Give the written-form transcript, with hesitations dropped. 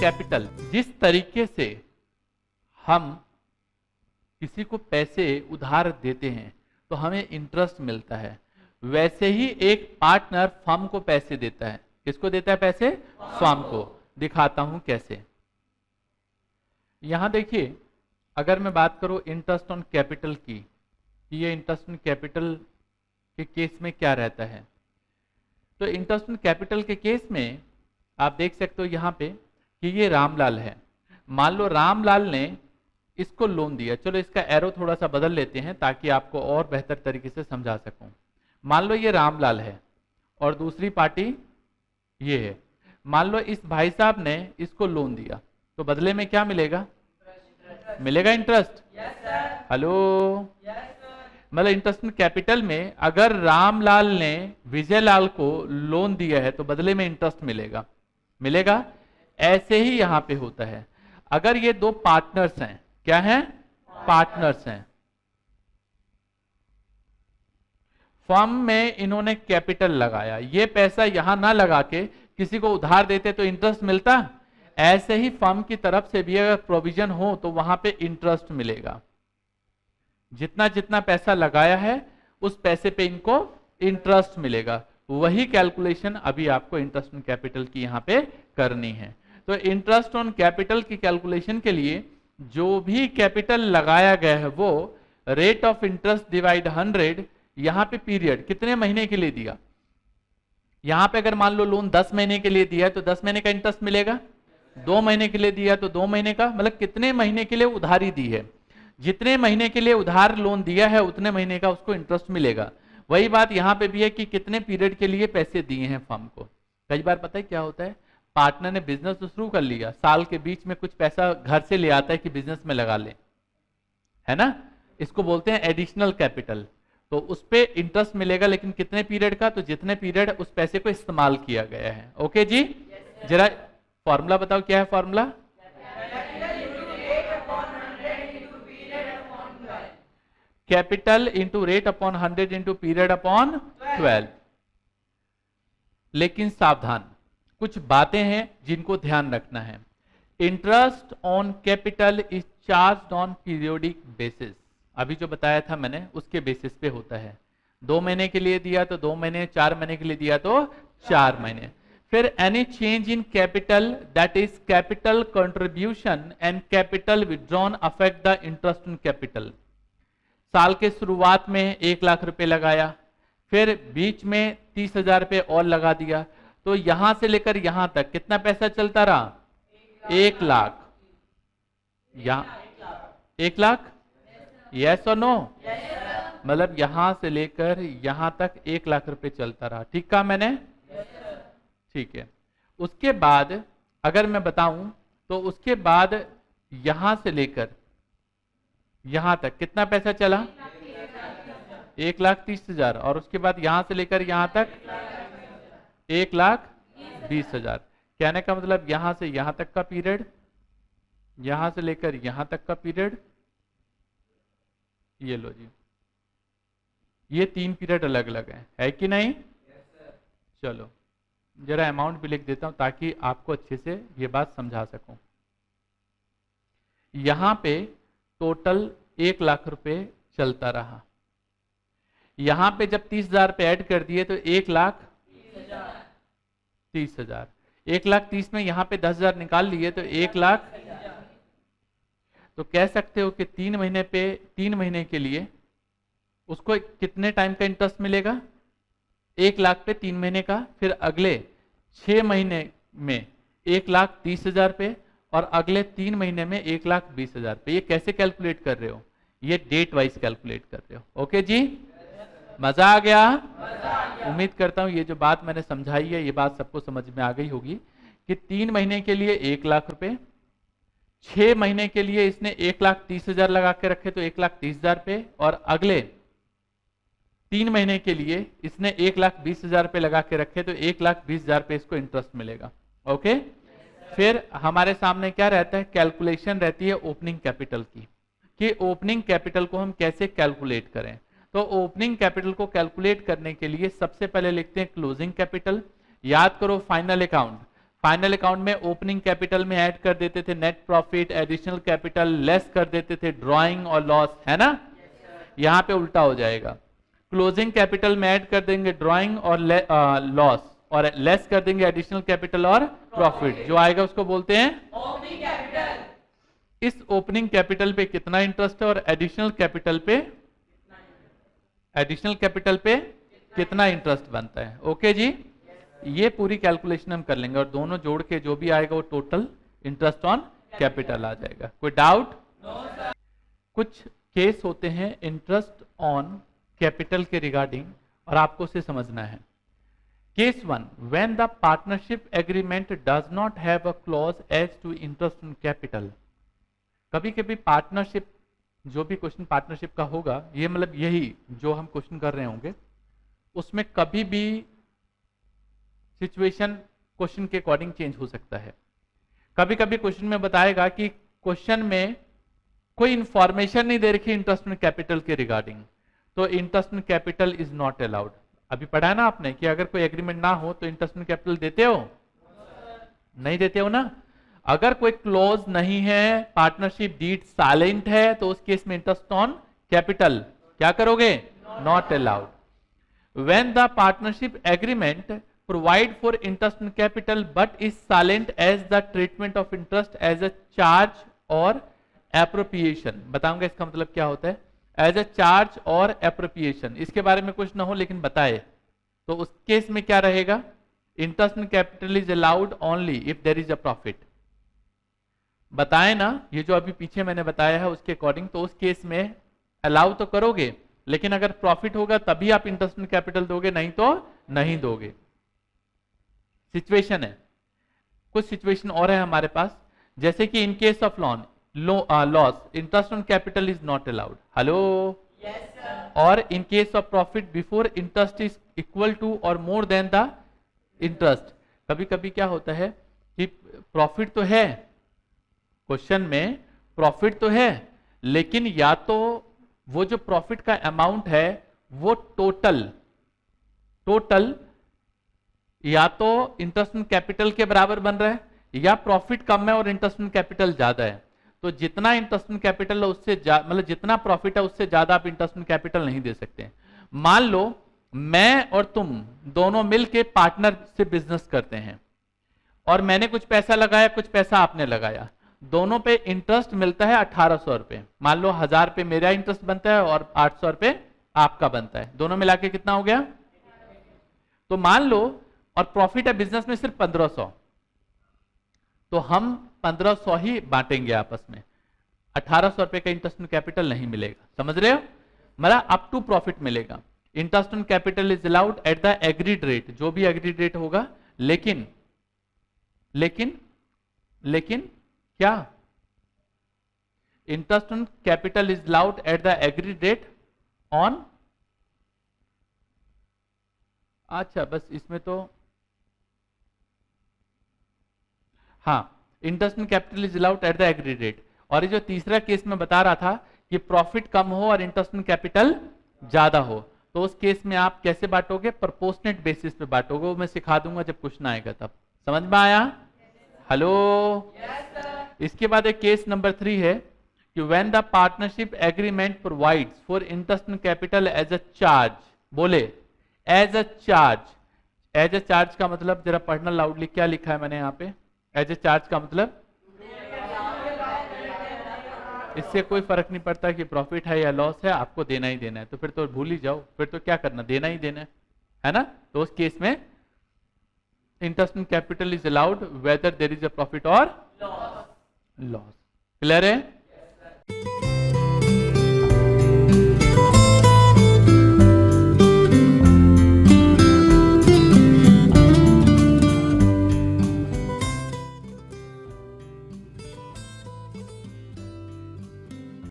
Capital, जिस तरीके से हम किसी को पैसे उधार देते हैं तो हमें इंटरेस्ट मिलता है, वैसे ही एक पार्टनर फर्म को पैसे देता है। किसको देता है पैसे? फर्म को। दिखाता हूं कैसे। यहां देखिए, अगर मैं बात करूं इंटरेस्ट ऑन कैपिटल की, ये इंटरेस्ट ऑन कैपिटल के केस में क्या रहता है, तो इंटरेस्ट ऑन कैपिटल के केस में आप देख सकते हो यहां पे कि ये रामलाल है। मान लो रामलाल ने इसको लोन दिया। चलो इसका एरो थोड़ा सा बदल लेते हैं ताकि आपको और बेहतर तरीके से समझा सकूं। मान लो ये रामलाल है और दूसरी पार्टी ये है। मान लो इस भाई साहब ने इसको लोन दिया, तो बदले में क्या मिलेगा? मिलेगा इंटरेस्ट। हेलो, मतलब इंटरेस्ट कैपिटल में अगर रामलाल ने विजयलाल को लोन दिया है तो बदले में इंटरेस्ट मिलेगा। मिलेगा। ऐसे ही यहां पे होता है। अगर ये दो पार्टनर्स हैं, क्या हैं? पार्टनर्स हैं। फर्म में इन्होंने कैपिटल लगाया, ये पैसा यहां ना लगा के किसी को उधार देते तो इंटरेस्ट मिलता। ऐसे ही फर्म की तरफ से भी अगर प्रोविजन हो तो वहां पे इंटरेस्ट मिलेगा। जितना जितना पैसा लगाया है उस पैसे पे इनको इंटरेस्ट मिलेगा। वही कैलकुलेशन अभी आपको इंटरेस्ट ऑन कैपिटल की यहां पे करनी है। तो इंटरेस्ट ऑन कैपिटल की कैलकुलेशन के लिए जो भी कैपिटल लगाया गया है वो रेट ऑफ इंटरेस्ट डिवाइड 100, यहां पे पीरियड कितने महीने के लिए दिया। यहां पे अगर मान लो लोन 10 महीने के लिए दिया है तो 10 महीने का इंटरेस्ट मिलेगा। 2 महीने के लिए दिया तो 2 महीने का, मतलब कितने महीने के लिए उधारी दी है, जितने महीने के लिए उधार लोन दिया है उतने महीने का उसको इंटरेस्ट मिलेगा। वही बात यहां पे भी है कि कितने पीरियड के लिए पैसे दिए हैं फर्म को। कई बार पता है क्या होता है, पार्टनर ने बिजनेस तो शुरू कर लिया, साल के बीच में कुछ पैसा घर से ले आता है कि बिजनेस में लगा ले, है ना, इसको बोलते हैं एडिशनल कैपिटल। तो उस पे इंटरेस्ट मिलेगा, लेकिन कितने पीरियड का? तो जितने पीरियड उस पैसे को इस्तेमाल किया गया है। ओके जी, जरा फॉर्मूला बताओ, क्या है formula? Capital into rate upon 100 into period upon 12। लेकिन सावधान, कुछ बातें हैं जिनको ध्यान रखना है। Interest on capital is charged on periodic basis. अभी जो बताया था मैंने उसके बेसिस पे होता है। 2 महीने के लिए दिया तो 2 महीने, 4 महीने के लिए दिया तो 4 महीने। फिर any change in capital that is capital contribution and capital withdrawn affect the interest on capital. साल के शुरुआत में 1 लाख रुपए लगाया, फिर बीच में 30,000 रुपए और लगा दिया, तो यहां से लेकर यहां तक कितना पैसा चलता रहा? 1 लाख। यहां 1 लाख, यस और नो? मतलब यहां से लेकर यहां तक 1 लाख रुपए चलता रहा। ठीक कहा मैंने? ठीक है। उसके बाद अगर मैं बताऊं तो उसके बाद यहां से लेकर यहां तक कितना पैसा चला? 1,30,000। और उसके बाद यहां से लेकर यहां तक 1,20,000। कहने का मतलब यहां से यहां तक का पीरियड, यहां से लेकर यहां तक का पीरियड, ये लो जी, ये 3 पीरियड अलग अलग है कि नहीं? चलो जरा अमाउंट भी लिख देता हूं ताकि आपको अच्छे से ये बात समझा सकूं। यहां पे टोटल 1 लाख रुपए चलता रहा। यहां पे जब 30,000 पे ऐड कर दिए तो 1,30,000। 1,30,000 में यहां पे 10,000 निकाल लिए तो 1 लाख। तो कह सकते हो कि 3 महीने के लिए उसको कितने टाइम का इंटरेस्ट मिलेगा? 1 लाख पे 3 महीने का, फिर अगले 6 महीने में 1,30,000 पे, और अगले 3 महीने में 1,20,000 पे। ये कैसे कैलकुलेट कर रहे हो? ये डेट वाइज कैलकुलेट कर रहे हो। ओके जी, मजा आ गया? उम्मीद करता हूं ये जो बात मैंने समझाई है ये बात सबको समझ में आ गई होगी कि 3 महीने के लिए 1 लाख रुपए, 6 महीने के लिए इसने 1,30,000 लगा के रखे तो 1,30,000 पे, और अगले 3 महीने के लिए इसने 1,20,000 पे लगा के रखे तो 1,20,000 पे इसको इंटरेस्ट मिलेगा। ओके, फिर हमारे सामने क्या रहता है? कैलकुलेशन रहती है ओपनिंग कैपिटल की, कि ओपनिंग कैपिटल को हम कैसे कैलकुलेट करें। तो ओपनिंग कैपिटल को कैलकुलेट करने के लिए सबसे पहले लिखते हैं क्लोजिंग कैपिटल। याद करो फाइनल अकाउंट, फाइनल अकाउंट में ओपनिंग कैपिटल में ऐड कर देते थे net profit, additional capital less कर देते थे ड्रॉइंग और लॉस, है ना? यहां पे उल्टा हो जाएगा, क्लोजिंग कैपिटल में ऐड कर देंगे ड्रॉइंग और लॉस और लेस कर देंगे एडिशनल कैपिटल और प्रॉफिट, जो आएगा उसको बोलते हैं ओपनिंग कैपिटल। इस ओपनिंग कैपिटल पे कितना इंटरेस्ट है और एडिशनल कैपिटल पे कितना इंटरेस्ट बनता है। ओके जी, ये पूरी कैलकुलेशन हम कर लेंगे और दोनों जोड़ के जो भी आएगा वो टोटल इंटरेस्ट ऑन कैपिटल आ जाएगा। कोई डाउट? कुछ केस होते हैं इंटरेस्ट ऑन कैपिटल के रिगार्डिंग और आपको उसे समझना है। Case 1, when the partnership agreement does not have a clause as to interest on capital. कभी कभी पार्टनरशिप, जो भी क्वेश्चन पार्टनरशिप का होगा, ये मतलब यही जो हम क्वेश्चन कर रहे होंगे, उसमें कभी भी सिचुएशन क्वेश्चन के अकॉर्डिंग चेंज हो सकता है। कभी कभी क्वेश्चन में बताएगा कि क्वेश्चन में कोई इंफॉर्मेशन नहीं दे रखी इंटरेस्ट ऑन कैपिटल के रिगार्डिंग, तो interest on capital is not allowed. अभी पढ़ा है ना आपने कि अगर कोई एग्रीमेंट ना हो तो इंटरेस्ट ऑन कैपिटल देते हो? नहीं देते हो ना। अगर कोई क्लोज नहीं है, पार्टनरशिप डीड साइलेंट है, तो उस केस में इंटरेस्ट ऑन कैपिटल क्या करोगे? Not allowed. When the partnership agreement provide for interest on capital but is silent as the treatment of interest as a charge और एप्रोप्रिएशन। बताऊंगा इसका मतलब क्या होता है। एज अ चार्ज और एप्रोप्रिएशन, इसके बारे में कुछ ना हो लेकिन बताए, तो उस केस में क्या रहेगा? Interest on capital is allowed only if there is a profit. बताए ना, ये जो अभी पीछे मैंने बताया है उसके अकॉर्डिंग, तो उस केस में अलाउ तो करोगे, लेकिन अगर प्रॉफिट होगा तभी आप इंटरेस्ट ऑन कैपिटल दोगे, नहीं तो नहीं दोगे। सिचुएशन है, कुछ सिचुएशन और है हमारे पास, जैसे कि in case of loss interest on capital is not allowed. Hello, और in case of profit before interest is equal to or more then the interest. कभी कभी क्या होता है कि प्रॉफिट तो है, क्वेश्चन में प्रॉफिट तो है, लेकिन या तो वो जो प्रॉफिट का अमाउंट है वो टोटल या तो इंटरेस्ट ऑन कैपिटल के बराबर बन रहा है, या प्रॉफिट कम है और इंटरेस्ट ऑन कैपिटल ज्यादा है। तो जितना इंटरेस्ट ऑन कैपिटल है उससे मतलब जितना प्रॉफिट है उससे ज्यादा आप इंटरेस्ट ऑन कैपिटल नहीं दे सकते। मान लो मैं और तुम दोनों मिलके पार्टनर से बिजनेस करते हैं और मैंने कुछ पैसा लगाया, कुछ पैसा आपने लगाया, दोनों पे इंटरेस्ट मिलता है 1800 रुपए। मान लो 1000 रुपए मेरा इंटरेस्ट बनता है और 800 रुपए आपका बनता है, दोनों मिला के कितना हो गया? तो मान लो, और प्रॉफिट है बिजनेस में सिर्फ 1500, तो हम 1500 ही बांटेंगे आपस में, 1800 रुपए का इंटरेस्ट ऑन कैपिटल नहीं मिलेगा। समझ रहे हो? मतलब अप टू प्रॉफिट मिलेगा। Interest on capital is allowed at the agreed rate, जो भी एग्रीड रेट होगा, लेकिन क्या? Interest on capital is allowed at the agreed rate on, अच्छा बस इसमें तो हाँ, interest on capital is allowed at the agreed rate. और ये जो तीसरा केस में बता रहा था कि प्रॉफिट कम हो और इंटरेस्ट ऑन कैपिटल ज्यादा हो, तो उस केस में आप कैसे बांटोगे? प्रोपोर्शनेट बेसिस पे बांटोगे, वो मैं सिखा दूंगा जब क्वेश्चन आएगा तब। समझ में आया? हेलो, इसके बाद एक केस नंबर 3 है कि when the partnership agreement provides for interest on capital as a charge. बोले as a charge. As a charge का मतलब जरा पढ़ना लाउडली, क्या लिखा है मैंने यहाँ पे? एज ए चार्ज का मतलब इससे कोई फर्क नहीं पड़ता कि प्रॉफिट है या लॉस है, आपको देना ही देना है, तो फिर तो भूल ही जाओ, फिर तो क्या करना, देना ही देना है ना? तो उस केस में interest on capital is allowed whether there is a profit और लॉस। क्लियर है?